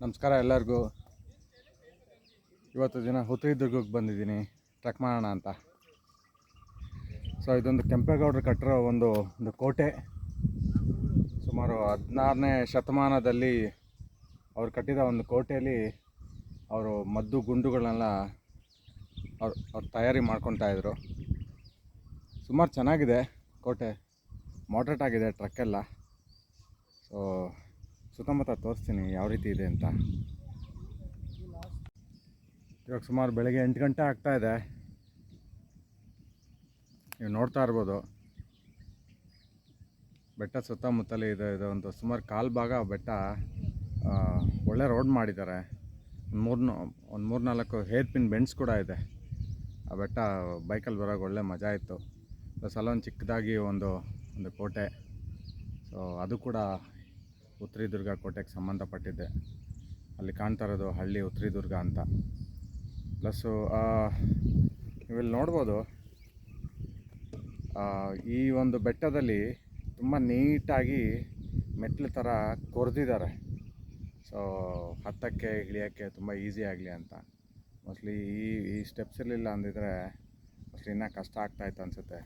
ನಮಸ್ಕಾರ ಎಲ್ಲರಿಗೂ. ಇವತ್ತು ದಿನ ಹುತ್ತರಿದುರ್ಗಕ್ಕೆ ಬಂದಿದ್ದೀನಿ ಟ್ರೆಕ್ ಮಾಡೋಣ ಅಂತ. ಸೊ ಇದೊಂದು ಕೆಂಪೇಗೌಡರು ಕಟ್ಟಿರೋ ಒಂದು ಕೋಟೆ. ಸುಮಾರು 16ನೇ ಶತಮಾನದಲ್ಲಿ ಅವ್ರು ಕಟ್ಟಿದ ಒಂದು ಕೋಟೆಯಲ್ಲಿ ಅವರು ಮದ್ದು ಗುಂಡುಗಳನ್ನೆಲ್ಲ ಅವ್ರು ತಯಾರಿ ಮಾಡ್ಕೊತಾಯಿದ್ರು. ಸುಮಾರು ಚೆನ್ನಾಗಿದೆ ಕೋಟೆ, ಮಾಡ್ರೇಟ್ ಆಗಿದೆ ಟ್ರಕ್ಕೆಲ್ಲ. ಸೊ ಸುತ್ತಮುತ್ತ ತೋರಿಸ್ತೀನಿ ಯಾವ ರೀತಿ ಇದೆ ಅಂತ. ಇವಾಗ ಸುಮಾರು ಬೆಳಗ್ಗೆ 8 ಗಂಟೆ ಆಗ್ತಾಯಿದೆ. ನೀವು ನೋಡ್ತಾ ಇರ್ಬೋದು ಬೆಟ್ಟ ಸುತ್ತಮುತ್ತಲೇ ಇದೆ. ಒಂದು ಸುಮಾರು ಕಾಲು ಭಾಗ ಬೆಟ್ಟ ಒಳ್ಳೆ ರೋಡ್ ಮಾಡಿದ್ದಾರೆ. ಒಂದು ಮೂರ್ನಾಲ್ಕು ಹೇರ್ ಪಿನ್ ಬೆಂಡ್ಸ್ ಕೂಡ ಇದೆ. ಆ ಬೆಟ್ಟ ಬೈಕಲ್ಲಿ ಬರೋಕ್ಕೆ ಒಳ್ಳೆ ಮಜಾ ಇತ್ತು. ಪ್ಲಸ್ ಅಲ್ಲೊಂದು ಚಿಕ್ಕದಾಗಿ ಒಂದು ಕೋಟೆ. ಸೊ ಅದು ಕೂಡ ಹುತ್ತರಿದುರ್ಗ ಕೋಟೆಗೆ ಸಂಬಂಧಪಟ್ಟಿದ್ದೆ. ಅಲ್ಲಿ ಕಾಣ್ತಾ ಇರೋದು ಹಳ್ಳಿ ಹುತ್ತರಿದುರ್ಗ ಅಂತ. ಪ್ಲಸ್ಸು ನೀವಿಲ್ಲಿ ನೋಡ್ಬೋದು ಈ ಒಂದು ಬೆಟ್ಟದಲ್ಲಿ ತುಂಬ ನೀಟಾಗಿ ಮೆಟ್ಲು ಥರ ಕೊರೆದಿದ್ದಾರೆ. ಸೊ ಹತ್ತಕ್ಕೆ ಇಳಿಯೋಕ್ಕೆ ತುಂಬ ಈಸಿ ಆಗಲಿ ಅಂತ. ಮೋಸ್ಟ್ಲಿ ಈ ಸ್ಟೆಪ್ಸ್ ಇರಲಿಲ್ಲ ಅಂದಿದ್ರೆ ಮೋಸ್ಟ್ಲಿ ಇನ್ನೂ ಕಷ್ಟ ಆಗ್ತಾಯಿತ್ತು ಅನಿಸುತ್ತೆ.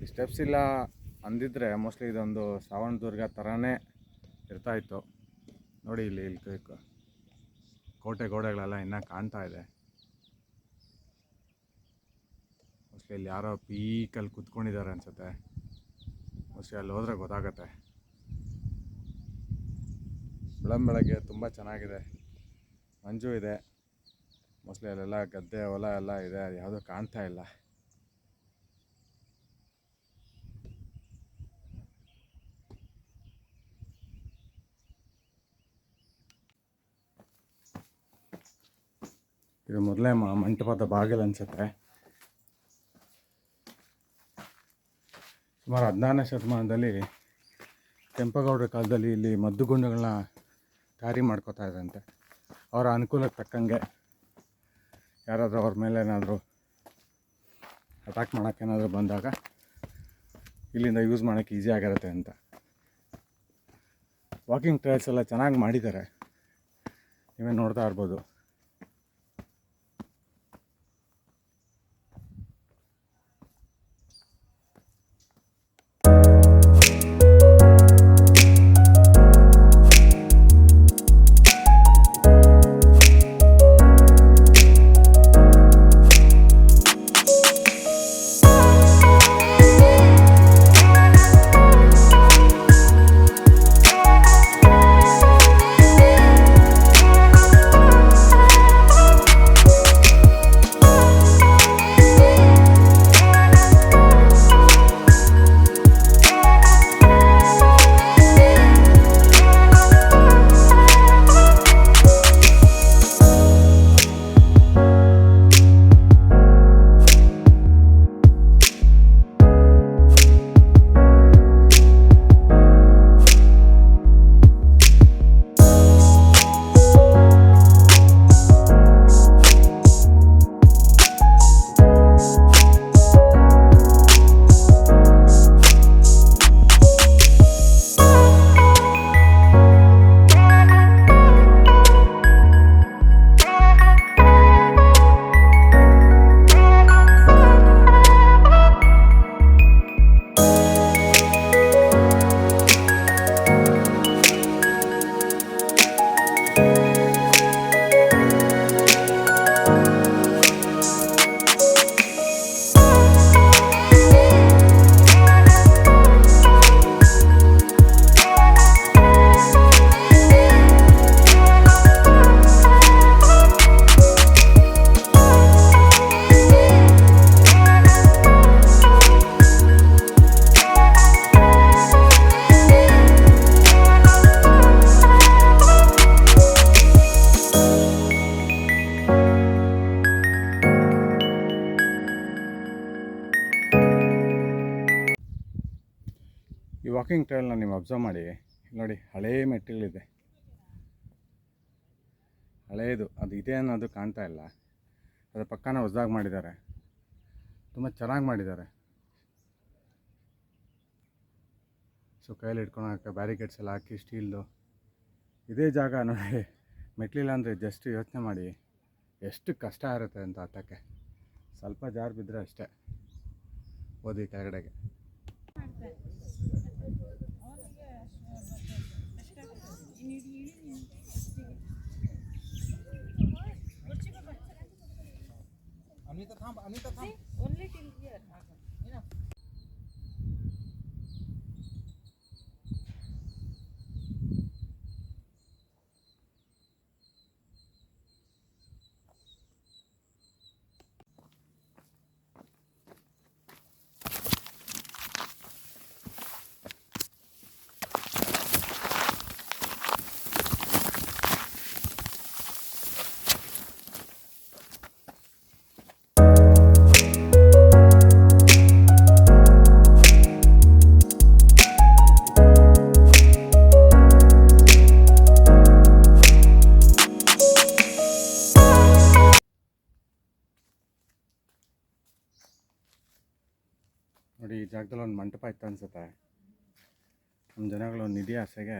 ಈ ಸ್ಟೆಪ್ಸ್ ಇಲ್ಲ ಅಂದಿದ್ರೆ ಮೋಸ್ಟ್ಲಿ ಇದೊಂದು ಶ್ರವಣದುರ್ಗ ಥರನೇ ಇರ್ತಾಯಿತ್ತು. ನೋಡಿ ಇಲ್ಲಿ ಕೋಟೆ ಗೋಡೆಗಳೆಲ್ಲ ಇನ್ನೂ ಕಾಣ್ತಾ ಇದೆ. ಮೋಸ್ಟ್ಲಿ ಇಲ್ಲಿ ಯಾರೋ ಪೀಕಲ್ಲಿ ಕುತ್ಕೊಂಡಿದ್ದಾರೆ ಅನಿಸುತ್ತೆ. ಮೋಸ್ಟ್ಲಿ ಅಲ್ಲಿ ಹೋದರೆ ಗೊತ್ತಾಗತ್ತೆ. ಬೆಳಗ್ಗೆ ತುಂಬ ಚೆನ್ನಾಗಿದೆ, ಮಂಜು ಇದೆ. ಮೋಸ್ಟ್ಲಿ ಅಲ್ಲೆಲ್ಲ ಗದ್ದೆ ಹೊಲ ಎಲ್ಲ ಇದೆ, ಅದು ಯಾವುದೂ ಕಾಣ್ತಾ ಇಲ್ಲ. ಇದು ಮೊದಲೇ ಮಂಟಪದ ಬಾಗಿಲು ಅನಿಸುತ್ತೆ. ಸುಮಾರು 16ನೇ ಶತಮಾನದಲ್ಲಿ ಕೆಂಪೇಗೌಡರ ಕಾಲದಲ್ಲಿ ಇಲ್ಲಿ ಮದ್ದುಗುಂಡುಗಳನ್ನ ತಯಾರಿ ಮಾಡ್ಕೋತಾ ಇದ್ರಂತೆ. ಅವರ ಅನುಕೂಲಕ್ಕೆ ತಕ್ಕಂಗೆ ಯಾರಾದರೂ ಅವ್ರ ಮೇಲೆ ಏನಾದರೂ ಅಟ್ಯಾಕ್ ಮಾಡೋಕ್ಕೇನಾದರೂ ಬಂದಾಗ ಇಲ್ಲಿಂದ ಯೂಸ್ ಮಾಡೋಕ್ಕೆ ಈಸಿ ಆಗಿರುತ್ತೆ ಅಂತ. ವಾಕಿಂಗ್ ಟ್ರೈಲ್ಸ್ ಎಲ್ಲ ಚೆನ್ನಾಗಿ ಮಾಡಿದ್ದಾರೆ, ನೀವೇ ನೋಡ್ತಾ ಇರ್ಬೋದು. ಈ ವಾಕಿಂಗ್ ಟ್ರೈಲ್ನ ನೀವು ಅಬ್ಸರ್ವ್ ಮಾಡಿ ನೋಡಿ, ಹಳೇ ಮೆಟ್ಟಿಲಿದೆ, ಹಳೇದು. ಅದು ಇದೆ ಅನ್ನೋದು ಕಾಣ್ತಾ ಇಲ್ಲ. ಅದರ ಪಕ್ಕನ ಹೊಸದಾಗಿ ಮಾಡಿದ್ದಾರೆ, ತುಂಬ ಚೆನ್ನಾಗಿ ಮಾಡಿದ್ದಾರೆ. ಸೊ ಕೈಯಲ್ಲಿ ಹಿಡ್ಕೊಳಕ್ಕೆ ಬ್ಯಾರಿಕೇಡ್ಸ್ ಎಲ್ಲ ಹಾಕಿ ಸ್ಟೀಲ್ದು. ಇದೇ ಜಾಗ ನೋಡಿ ಮೆಟ್ಲಿಲ್ಲ ಅಂದರೆ ಜಸ್ಟ್ ಯೋಚನೆ ಮಾಡಿ ಎಷ್ಟು ಕಷ್ಟ ಇರುತ್ತೆ ಅಂತ ಹತ್ತಕ್ಕೆ. ಸ್ವಲ್ಪ ಜಾರು ಬಿದ್ದರೆ ಅಷ್ಟೇ ಓದಿ ಕೆಳಗಡೆಗೆ. ನೋಡಿ, ಈ ಜಾಗದಲ್ಲಿ ಒಂದು ಮಂಟಪ ಇತ್ತು ಅನಿಸುತ್ತೆ. ನಮ್ಮ ಜನಗಳು ನಿಧಿ ಆಸೆಗೆ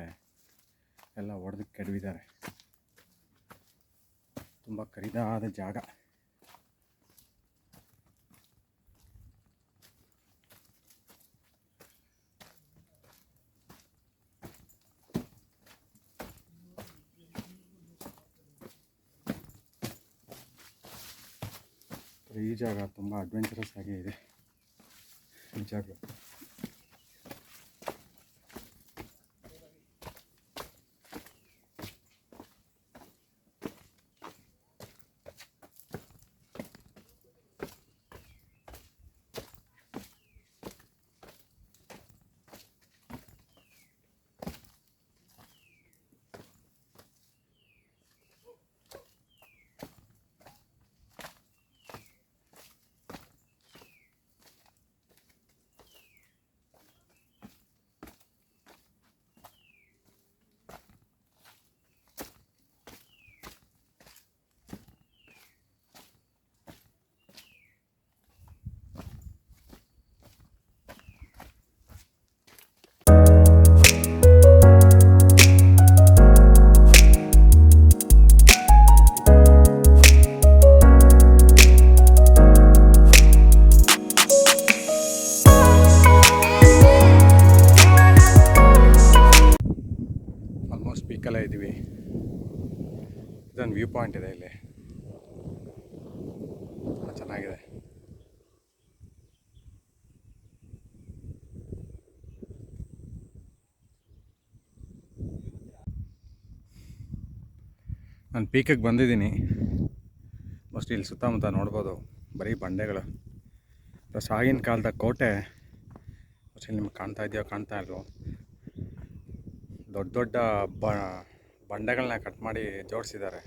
ಎಲ್ಲ ಹೊಡೆದು ಕೆಡವಿದ್ದಾರೆ. ತುಂಬ ಕರಿದಾದ ಜಾಗ. ಈ ಜಾಗ ತುಂಬ ಅಡ್ವೆಂಚರಸ್ ಆಗಿ ಇದೆ. ಈ ಜಾಗ ಆಲ್ಮೋಸ್ಟ್ ಪೀಕಲ್ಲೇ ಇದ್ದೀವಿ. ಇದೊಂದು ವ್ಯೂ ಪಾಯಿಂಟ್ ಇದೆ ಇಲ್ಲಿ, ತುಂಬ ಚೆನ್ನಾಗಿದೆ. ನಾನು ಪೀಕಿಗೆ ಬಂದಿದ್ದೀನಿ. ಮೋಸ್ಟ್ಲಿ ಇಲ್ಲಿ ಸುತ್ತಮುತ್ತ ನೋಡ್ಬೋದು ಬರೀ ಬಂಡೆಗಳು. ಪ್ಲಸ್ ಆಗಿನ ಕಾಲದ ಕೋಟೆ ಮೋಸ್ಟ್ಲಿ ನಿಮ್ಗೆ ಕಾಣ್ತಾ ಇದೆಯೋ ಕಾಣ್ತಾ ಇಲ್ವೋ, ದೊಡ್ಡ ದೊಡ್ಡ ಬಂಡೆಗಳನ್ನ ಕಟ್ ಮಾಡಿ ಜೋಡಿಸಿದ್ದಾರೆ.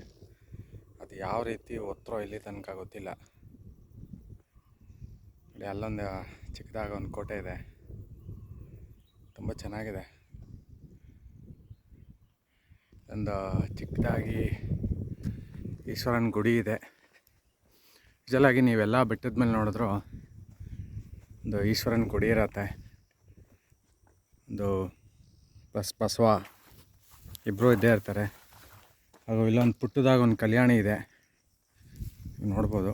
ಅದು ಯಾವ ರೀತಿ ಒತ್ತರೋ ಇಲ್ಲಿ ತನಕ ಗೊತ್ತಿಲ್ಲ. ಇಲ್ಲಿ ಅಲ್ಲೊಂದು ಚಿಕ್ಕದಾಗ ಒಂದು ಕೋಟೆ ಇದೆ, ತುಂಬ ಚೆನ್ನಾಗಿದೆ. ಒಂದು ಚಿಕ್ಕದಾಗಿ ಈಶ್ವರನ ಗುಡಿ ಇದೆ. ಯೂಶಲಾಗಿ ನೀವೆಲ್ಲ ಬೆಟ್ಟದ ಮೇಲೆ ನೋಡಿದ್ರು ಒಂದು ಈಶ್ವರನ ಗುಡಿ ಇರತ್ತೆ. ಒಂದು ಬಸವ ಇಬ್ಬರು ಇದ್ದೇ ಇರ್ತಾರೆ. ಹಾಗೂ ಇಲ್ಲೊಂದು ಪುಟ್ಟದಾಗ ಒಂದು ಕಲ್ಯಾಣಿ ಇದೆ, ನೋಡ್ಬೋದು.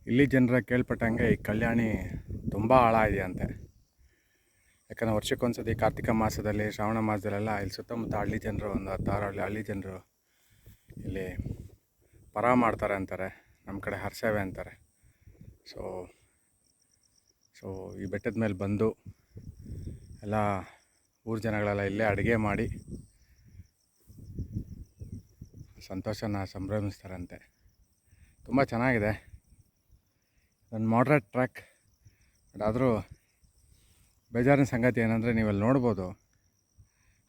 ಇಲ್ಲಿ ಜನರ ಕೇಳ್ಪಟ್ಟಂಗೆ ಈ ಕಲ್ಯಾಣಿ ತುಂಬ ಆಳ ಇದೆಯಂತೆ. ಯಾಕಂದರೆ ವರ್ಷಕ್ಕೊಂದ್ಸತಿ ಕಾರ್ತಿಕ ಮಾಸದಲ್ಲಿ, ಶ್ರಾವಣ ಮಾಸದಲ್ಲೆಲ್ಲ ಇಲ್ಲಿ ಸುತ್ತಮುತ್ತ ಹಳ್ಳಿ ಜನರು, ಒಂದು 10 ಹಳ್ಳಿ ಜನರು ಇಲ್ಲಿ ಪರ ಮಾಡ್ತಾರೆ ಅಂತಾರೆ. ನಮ್ಮ ಕಡೆ ಹರ್ಷವೇ ಅಂತಾರೆ. ಸೊ ಈ ಬೆಟ್ಟದ ಮೇಲೆ ಬಂದು ಎಲ್ಲ ಊರ ಜನಗಳೆಲ್ಲ ಇಲ್ಲೇ ಅಡುಗೆ ಮಾಡಿ ಸಂತೋಷನ ಸಂಭ್ರಮಿಸ್ತಾರಂತೆ. ತುಂಬ ಚೆನ್ನಾಗಿದೆ. ಒಂದು ಮಾಡ್ರೇಟ್ ಟ್ರ್ಯಾಕ್. ಬಟ್ ಆದರೂ ಬೇಜಾರಿನ ಸಂಗತಿ ಏನಂದರೆ, ನೀವಲ್ಲಿ ನೋಡ್ಬೋದು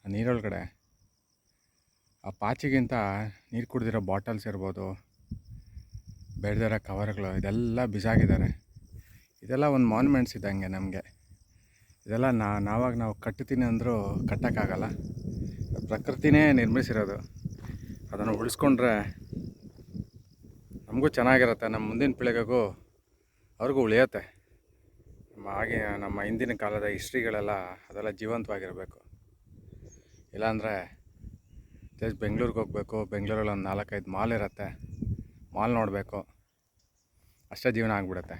ಆ ನೀರೊಳಗಡೆ ಆ ಪಾಚಿಗಿಂತ ನೀರು ಕುಡಿದಿರೋ ಬಾಟಲ್ಸ್ ಇರ್ಬೋದು, ಬೇಡದಿರೋ ಕವರ್ಗಳು, ಇದೆಲ್ಲ ಬಿಸಾಕಿದ್ದಾರೆ. ಇದೆಲ್ಲ ಒಂದು ಮಾನ್ಯುಮೆಂಟ್ಸ್ ಇದ್ದಂಗೆ ನಮಗೆ. ಇದೆಲ್ಲ ನಾವು ಕಟ್ತೀನಿ ಅಂದರೂ ಕಟ್ಟೋಕ್ಕಾಗಲ್ಲ. ಪ್ರಕೃತಿನೇ ನಿರ್ಮಿಸಿರೋದು. ಅದನ್ನು ಉಳಿಸ್ಕೊಂಡ್ರೆ ನಮಗೂ ಚೆನ್ನಾಗಿರುತ್ತೆ, ನಮ್ಮ ಮುಂದಿನ ಪೀಳಿಗೆಗೂ ಅವ್ರಿಗೂ ಉಳಿಯುತ್ತೆ. ನಮ್ಮ ಹಿಂದಿನ ಕಾಲದ ಹಿಸ್ಟ್ರಿಗಳೆಲ್ಲ ಅದೆಲ್ಲ ಜೀವಂತವಾಗಿರಬೇಕು. ಇಲ್ಲಾಂದರೆ ಜಸ್ಟ್ ಬೆಂಗಳೂರಿಗೆ ಹೋಗಬೇಕು. ಬೆಂಗಳೂರಲ್ಲಿ ಒಂದು 4-5 ಮಾಲ್ ಇರುತ್ತೆ, ಮಾಲ್ ನೋಡಬೇಕು, ಅಷ್ಟೇ ಜೀವನ ಆಗಿಬಿಡುತ್ತೆ.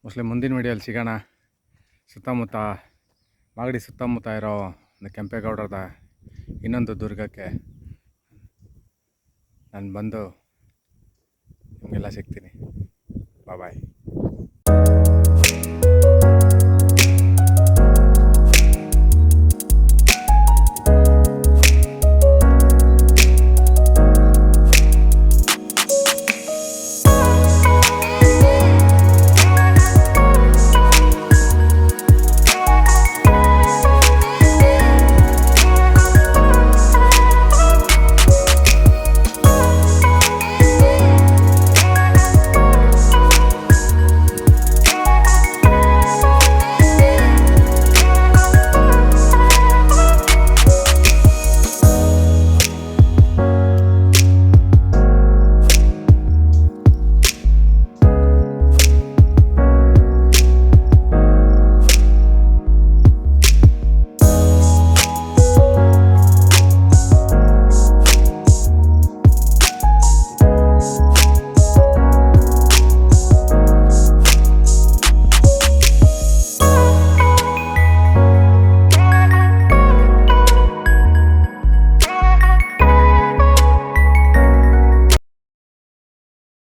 ಮೋಸ್ಟ್ಲಿ ಮುಂದಿನ ವೀಡಿಯೋಲಿ ಸಿಗೋಣ. ಸುತ್ತಮುತ್ತ ಮಾಗಡಿ ಸುತ್ತಮುತ್ತ ಇರೋ ಒಂದು ಕೆಂಪೇಗೌಡರದ ಇನ್ನೊಂದು ದುರ್ಗಕ್ಕೆ ನಾನು ಬಂದು ನಿಮಗೆಲ್ಲ ಸಿಗ್ತೀನಿ. ಬಾಯ್.